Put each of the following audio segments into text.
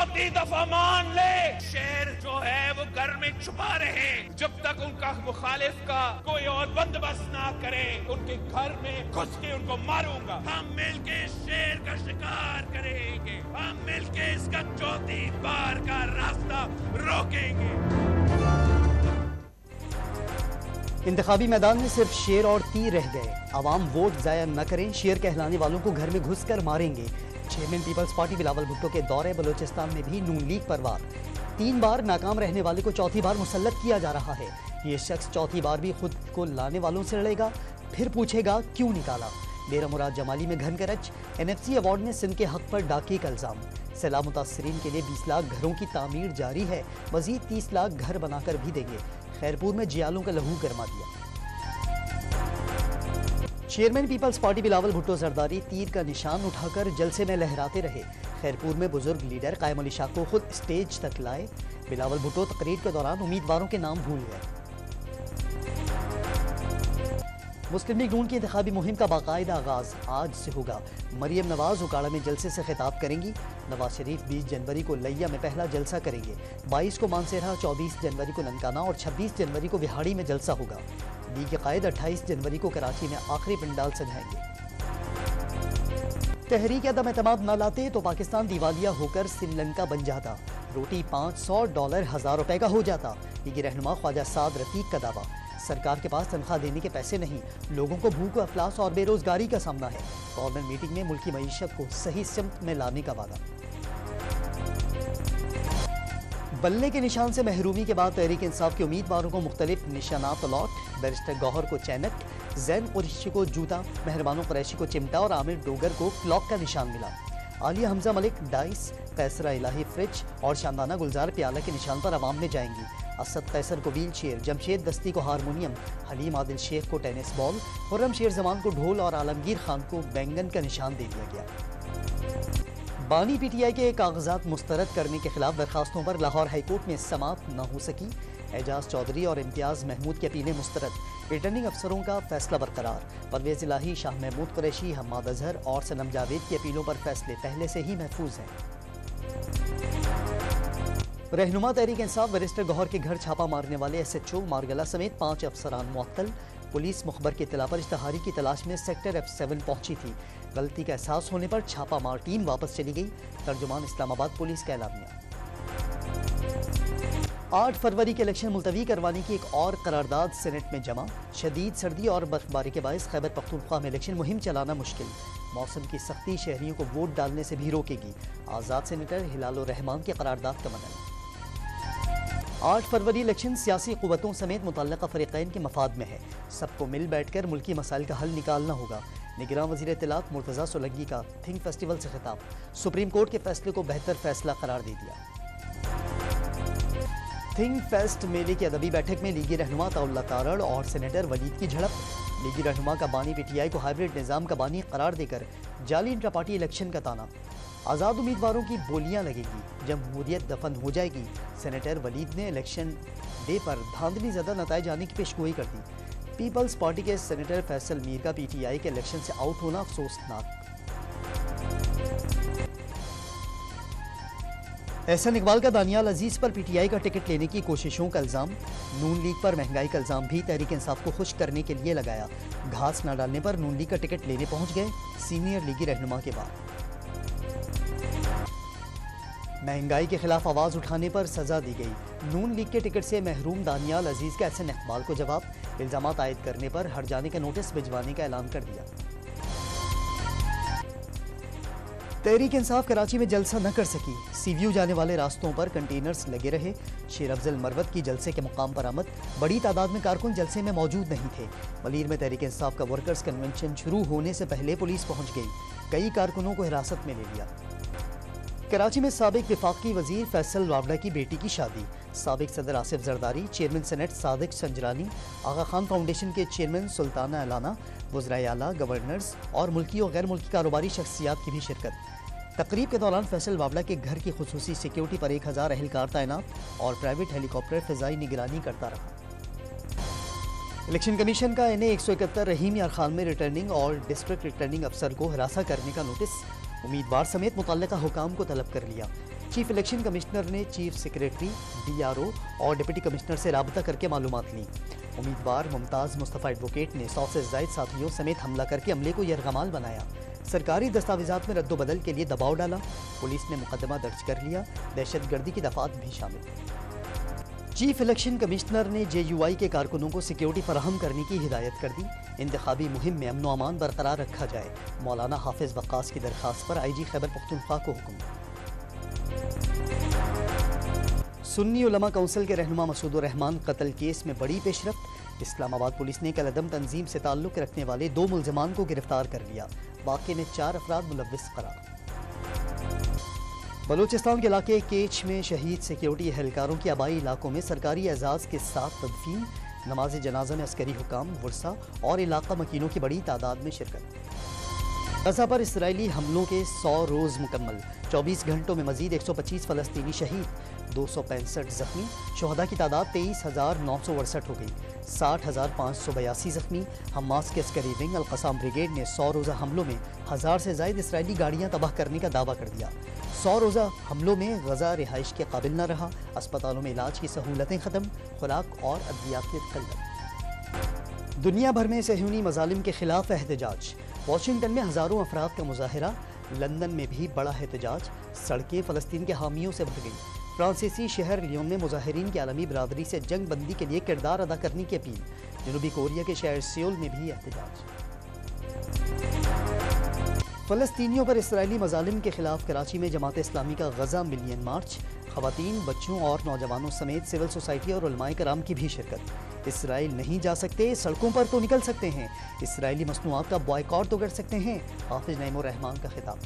चौथी दफा मान ले, शेर जो है वो घर में छुपा रहे जब तक उनका मुखालिफ का कोई और बंदोबस्त ना करे, उनके घर में घुस के उनको मारूंगा। हम मिलके शेर का शिकार करेंगे, हम मिलके इसका चौथी बार का रास्ता रोकेंगे। इंतखाबी मैदान में सिर्फ शेर और तीर रह गए। आवाम वोट जाया न करें, शेर कहलाने वालों को घर में घुसकर मारेंगे। Chairman peoples party Bilawal Bhutto के दौरे बलोचिस्तान में भी नून लीग पर वार। 3 बार नाकाम रहने वाले को चौथी बार मुसल्लत किया जा रहा है। ये शख्स चौथी बार भी खुद को लाने वालों से लड़ेगा, फिर पूछेगा क्यों निकाला। डेरा मुराद जमाली में घन करच। NFC अवार्ड में सिंध के हक पर डाके का इल्जाम। सैलाब मुतासरीन के लिए 20 लाख घरों की तामीर जारी है, मजीद 30 लाख घर बनाकर भी देंगे। खैरपुर में जियालों का लहू गरमा दिया। Chairman peoples party Bilawal Bhutto Zardari तीर का निशान उठाकर जलसे में लहराते रहे। खैरपुर में बुजुर्ग लीडर कायम अली शाह को खुद स्टेज तक लाए। बिलावल भुट्टो तकरीर के दौरान उम्मीदवारों के नाम भूल गए। मुस्लिम लीग नून की इंतखाबी मुहिम का बाकायदा आगाज आज से होगा। मरियम नवाज उकाड़ा में जलसे से खिताब करेंगी। नवाज शरीफ 20 जनवरी को लैया में पहला जलसा करेंगे। 22 को मानसेरा, 24 जनवरी को ननकाना और 26 जनवरी को बिहाड़ी में जलसा होगा। लीग के कायद 28 जनवरी को कराची में आखिरी पंडाल सजाएंगे। तहरीक अदम एतमाद न लाते तो पाकिस्तान दिवालिया होकर श्रीलंका बन जाता। रोटी $500 1000 रुपए का हो जाता। लीगी रहनुमा ख्वाजा साद रफीक का दावा। सरकार के पास तनख्वाह देने के पैसे नहीं, लोगों को भूख, अफलास और बेरोजगारी का सामना है। गवर्नमेंट मीटिंग में मुल्की मईशत को सही सिमत में लाने का वादा। बल्ले के निशान से महरूमी के बाद तहरीक इंसाफ के उम्मीदवारों को मुख्तलिफ निशानात अलॉट। बैरिस्टर गौहर को चैनक, जैन कुरैशी को जूता, मेहरबानो कुरैशी को चिमटा और आमिर डोगर को क्लॉक का निशान मिला। आलिया हमजा मलिक डाइस, कैसरा इलाही फ्रिज और शानदाना गुलजार प्याला के निशान पर अवाम में जाएंगी। असद कैसर को व्हील चेयर, जमशेद दस्ती को हारमोनियम, हलीम आदिल शेख को टेनिस बॉल, खुर्रम शेर जमान को ढोल और आलमगीर खान को बैंगन का निशान दे दिया गया। बानी PTI के कागजात मुस्तरद करने के खिलाफ दरखास्तों पर लाहौर हाईकोर्ट में समाअत न हो सकी। एजाज चौधरी और इम्तियाज महमूद की अपीलें मुस्तरद। रिटर्निंग अफसरों का फैसला बरकरार। परवेज इलाही, शाह महमूद कुरैशी, हम्माद अजहर और सनम जावेद की अपीलों पर फैसले पहले से ही महफूज हैं। रहनुमा तहरीक इंसाफ बैरिस्टर गौहर के घर छापा मारने वाले SHO मारगला समेत 5 अफसरान मुअत्तल। पुलिस मुखबर की इत्तला पर इश्तहारी की तलाश में सेक्टर F7 पहुंची थी। गलती का एहसास होने पर छापा मार टीम वापस चली गई। तर्जुमान इस्लामाबाद पुलिस का एलामिया। 8 फरवरी के इलेक्शन मुलतवी करवाने की एक और करारदाद सेनेट में जमा। शदीद सर्दी और बर्फबारी के बायस खैबर पख्तूनख्वा में इलेक्शन मुहिम चलाना मुश्किल। मौसम की सख्ती शहरियों को वोट डालने से भी रोकेगी। आज़ाद सेनेटर हिलाल रहमान की करारदाद का मनन। 8 फरवरी इलेक्शन सियासी कुव्वतों समेत मुतल्लका फरीक़ैन के मफाद में है। सबको मिल बैठकर मुल्की मसाइल का हल निकालना होगा। निगरान वज़ीर इत्तलात मुर्तज़ा सोलंकी का थिंक फेस्टिवल से खिताब। सुप्रीम कोर्ट के फैसले को बेहतर फैसला करार दे दिया। थिंक फेस्ट मेले की अदबी बैठक में लीगी रहनुमा ताउल्ला तारड़ और सेनेटर वलीद की झड़प। लीगी रहनुमा का बानी PTI को हाइब्रिड निज़ाम का बानी करार देकर जाली इंट्रा पार्टी इलेक्शन का ताना। आज़ाद उम्मीदवारों की बोलियां लगेगी, जमहूरियत दफन हो जाएगी। सेनेटर वलीद ने इलेक्शन डे पर धांधली ज़्यादा नताइज आने की पेशगोई कर दी। पीपल्स पार्टी के सेनेटर फैसल मीर का PTI के इलेक्शन से आउट होना अफसोसनाक। एहसन इकबाल का दानियाल अजीज पर PTI का टिकट लेने की कोशिशों का इल्जाम। नून लीग पर महंगाई का इल्जाम भी तहरीक इंसाफ को खुश करने के लिए लगाया। घास न डालने पर नून लीग का टिकट लेने पहुंच गए सीनियर लीगी रहनुमा के बाद। महंगाई के खिलाफ आवाज उठाने पर सजा दी गई। नून लीग के टिकट से महरूम दानियाल अजीज का एहसन इकबाल को जवाब। इल्जामात आयद करने पर हट जाने का नोटिस भिजवाने का ऐलान कर दिया। तहरीक इंसाफ कराची में जलसा न कर सकी। CVU जाने वाले रास्तों पर कंटेनर्स लगे रहे। शेर अफजल मरवत की जलसे के मुकाम पर आमद। बड़ी तादाद में कारकुन जलसे में मौजूद नहीं थे। मलीर में तहरीक इंसाफ का वर्कर्स कन्वेंशन शुरू होने से पहले पुलिस पहुंच गई। कई कारकुनों को हिरासत में ले लिया। कराची में साबिक विफाकी वजीर फैसल वावड़ा की बेटी की शादी। साबिक सदर आसिफ जरदारी, चेयरमैन सेनेट सादिक संजरानी, आगा खान फाउंडेशन के चेयरमैन सुल्ताना अलाना, वज़राए आला, गवर्नर्स और मुल्की और गैर मुल्की कारोबारी शख्सियात की भी शिरकत। तकरीब के दौरान फैसल वावड़ा के घर की खुसूसी सिक्योरिटी पर 1000 एहलकार तैनात और प्राइवेट हेलीकॉप्टर फिजाई निगरानी करता रहा। इलेक्शन कमीशन का NA 171 रहीम यार खान में रिटर्निंग और डिस्ट्रिक्ट रिटर्निंग अफसर को हिरासा करने का नोटिस। उम्मीदवार समेत मुतल्लिका हुकाम को तलब कर लिया। चीफ इलेक्शन कमिश्नर ने चीफ सेक्रेटरी, DRO और डिप्टी कमिश्नर से राबता करके मालूमात ली। उम्मीदवार मुमताज़ मुस्तफ़ा एडवोकेट ने 100 से ज़ायद साथियों समेत हमला करके अमले को यरगमाल बनाया। सरकारी दस्तावेजात में रद्दोबदल के लिए दबाव डाला। पुलिस ने मुकदमा दर्ज कर लिया। दहशतगर्दी की दफात भी शामिल। चीफ इलेक्शन कमिश्नर ने JUI के कारकुनों को सिक्योरिटी फराहम करने की हिदायत कर दी। इंतखाबी मुहिम में अमन व अमान बरकरार रखा जाए। मौलाना हाफिज वक्कास की दरखास्त पर IG खैबर पख्तूनख्वा को हुक्म। सुन्नी उलमा काउंसिल के रहनुमा मसूद रहमान कत्ल केस में बड़ी पेशरफ्त। इस्लामाबाद पुलिस ने कलअदम तंजीम से ताल्लुक़ रखने वाले 2 मुल्ज़िमान को गिरफ्तार कर लिया। वाक़े में 4 अफराद मुलव्विस करार। बलूचिस्तान के इलाके केच में शहीद सिक्योरिटी एहलकारों की आबाई इलाकों में सरकारी एजाज़ के साथ तदफीन। नमाज जनाजा में अस्करी हुकाम, वर्सा और इलाका मकीनों की बड़ी तादाद में शिरकत। गज़ा पर इसराइली हमलों के 100 रोज़ मुकम्मल। 24 घंटों में मजीद 125 फ़लस्तीनी शहीद, 265 जख्मी। शोहदा की तादाद 23,968 हो गई। 60,582 जख्मी। हमास के अस्करी विंग अल-क़साम ब्रिगेड ने 100 रोज़ा हमलों में 1000 से ज़ायद इसराइली गाड़ियाँ तबाह करने का दावा कर दिया। 100 रोज़ा हमलों में गज़ा रिहाइश के काबिल न रहा। अस्पतालों में इलाज की सहूलतें ख़त्म। खुराक और अद्वियात की किल्लत। दुनिया भर में सहयूनी मज़ालिम के खिलाफ एहतजाज। वाशिंगटन में हज़ारों अफराद का मुजाहरा। लंदन में भी बड़ा एहतजाज। सड़कें फ़लस्तीन के हामियों से भर गई। फ्रांसीसी शहर लियोन में मुजाहिरीन की आलमी बरादरी से जंग बंदी के लिए किरदार अदा करने की अपील। जनूबी कोरिया के शहर सियोल में भी एहतजाज। फ़लस्तीनियों पर इसराइली मज़ालिम के खिलाफ कराची में जमात इस्लामी का गज़ा मिलियन मार्च। ख़वातीन, बच्चों और नौजवानों समेत सिविल सोसाइटी और उलमाए कराम की भी शिरकत। इसराइल नहीं जा सकते, सड़कों पर तो निकल सकते हैं। इसराइली मसनूआत का बॉयकॉट तो कर सकते हैं। हाफिज नईमुर रहमान का खिताब।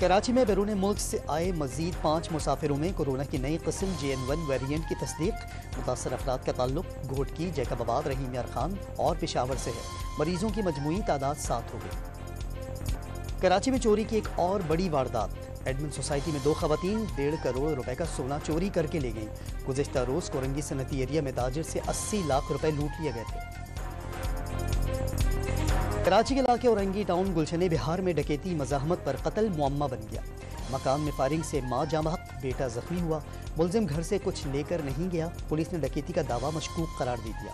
कराची में बैरून मुल्क से आए मजीद 5 मुसाफिरों में कोरोना की नई किस्म JN1 वेरिएंट की तस्दीक। मुतासर अफराद का ताल्लुक घोटकी, जैकबाबाद, रहीम यार खान और पेशावर से है। मरीजों की मजमूई तादाद 7 हो गई। कराची में चोरी की एक और बड़ी वारदात। एडमिन सोसाइटी में 2 खवातीन 1.5 करोड़ रुपए का सोना चोरी करके ले गईं। गुज़िश्ता रोज कोरंगी सनती एरिया में ताजिर से 80 लाख रुपए लूट लिए गए थे। कराची के इलाके औरंगी टाउन गुलशने बिहार में डकैती मज़ाहमत पर कत्ल मुअम्मा बन गया। मकान में फायरिंग से मां जाँ बहक, बेटा जख्मी हुआ। मुलजिम घर से कुछ लेकर नहीं गया। पुलिस ने डकैती का दावा मशकूक करार दे दिया।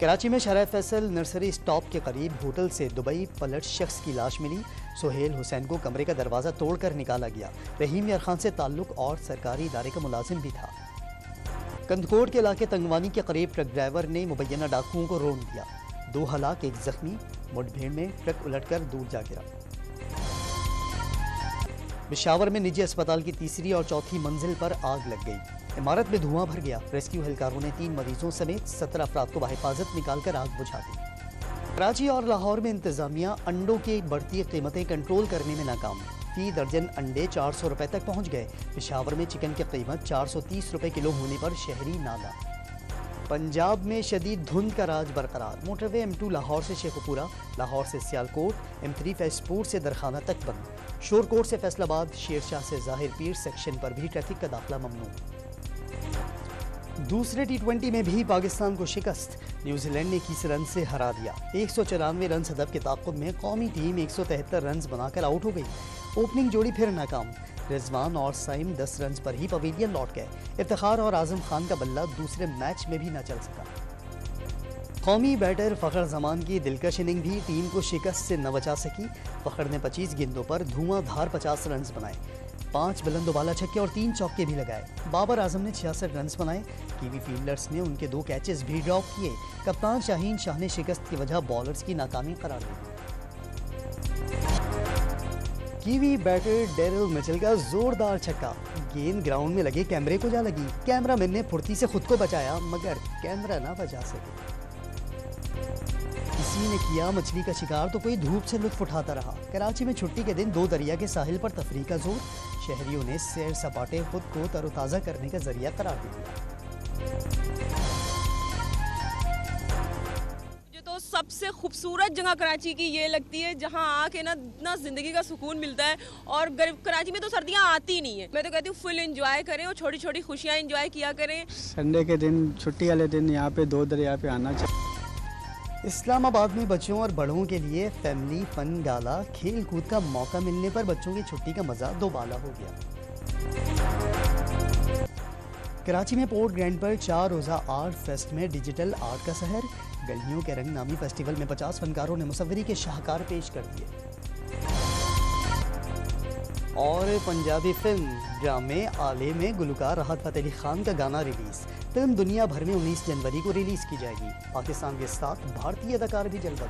कराची में शराय फैसल नर्सरी स्टॉप के करीब होटल से दुबई पलट शख्स की लाश मिली। सुहेल हुसैन को कमरे का दरवाज़ा तोड़कर निकाला गया। रहीम यार खान से ताल्लुक और सरकारी इदारे का मुलाजिम भी था। कंदकोट के इलाके तंगवानी के करीब ट्रक ड्राइवर ने मुबैना डाकुओं को रोन दिया। 2 हलाक, 1 जख्मी। मुठभेड़ में ट्रक उलटकर दूर जा गिरा। पेशावर में निजी अस्पताल की 3री और 4थी मंजिल पर आग लग गई। इमारत में धुआं भर गया। रेस्क्यू एहलकारों ने 3 मरीजों समेत 17 अफराद को बाहिफाजत निकालकर आग बुझा दी। कराची और लाहौर में इंतजामिया अंडों की बढ़ती कीमतें कंट्रोल करने में नाकाम। 30 दर्जन अंडे 400 रुपए तक पहुंच गए। पेशावर में चिकन की कीमत 430 रुपए किलो होने पर शहरी नाला। पंजाब में शदीद धुंध का राज बरकरार। मोटरवे M2 लाहौर से शेखुपुरा, लाहौर से सियालकोट, M3 फैसपुर से दरखाना तक बंद। शोरकोट से फैसलाबाद, शेरशाह से जाहिर पीर सेक्शन पर भी ट्रैफिक का दाखिला ममनू। दूसरे T20 में भी पाकिस्तान को शिकस्त। न्यूजीलैंड ने 21 रन से हरा दिया। 194 रन हदफ के ताक़ुब में कौमी टीम 173 रन बनाकर आउट हो गई। ओपनिंग जोड़ी फिर नाकाम। रिजवान और साइम 10 रन पर ही पवेलियन लौट गए। इफ्तिखार और आजम खान का बल्ला दूसरे मैच में भी न चल सका। कौमी बैटर फ़खर जमान की दिलकश इनिंग भी टीम को शिकस्त से न बचा सकी। फ़खर ने 25 गेंदों पर धुआंधार 50 रन बनाए। 5 बुलंदोबाला छक्के और 3 चौके भी लगाए। बाबर आजम ने 66 रन बनाए। कीवी फील्डर्स ने उनके 2 कैचेस भी ड्रॉप किए। कप्तान शाहीन शाह ने शिकस्त की वजह बॉलर्स की नाकामी करार दी। कीवी बैटर डेरिल मिचेल का जोरदार छक्का। गेंद ग्राउंड में लगे कैमरे को जा लगी। कैमरामैन ने फुर्ती से खुद को बचाया मगर कैमरा ना बचा सके। किसी ने किया मछली का शिकार तो कोई धूप से लुत्फ उठाता रहा। कराची में छुट्टी के दिन 2 दरिया के साहिल पर तफरीह का जोर। शहरियों ने सैर सपाटे खुद को तरोताज़ा करने का जरिया करार दे दिया। तो सबसे खूबसूरत जगह कराची की ये लगती है जहाँ आके ना इतना ज़िंदगी का सुकून मिलता है। और कराची में तो सर्दियाँ आती नहीं है। मैं तो कहती हूँ फुल एंजॉय करें और छोटी छोटी खुशियाँ एंजॉय किया करें। संडे के दिन, छुट्टी वाले दिन यहाँ पे 2 दरिया पे आना चाहिए। इस्लामाबाद में बच्चों और बड़ों के लिए फैमिली फन गाला, खेल कूद का मौका मिलने पर बच्चों की छुट्टी का मजा दोबाला हो गया। कराची में पोर्ट ग्रैंड पर 4 रोज़ा आर्ट फेस्ट में डिजिटल आर्ट का शहर, गलियों के रंग नामी फेस्टिवल में 50 फनकारों ने मुसव्वरी के शाहकार पेश कर दिए। और पंजाबी फिल्म ड्रामे आले में गुलकार राहत फ़तेह अली खान का गाना रिलीज। फिल्म दुनिया भर में 19 जनवरी को रिलीज की जाएगी। पाकिस्तान के साथ भारतीय अदाकार भी जलवा।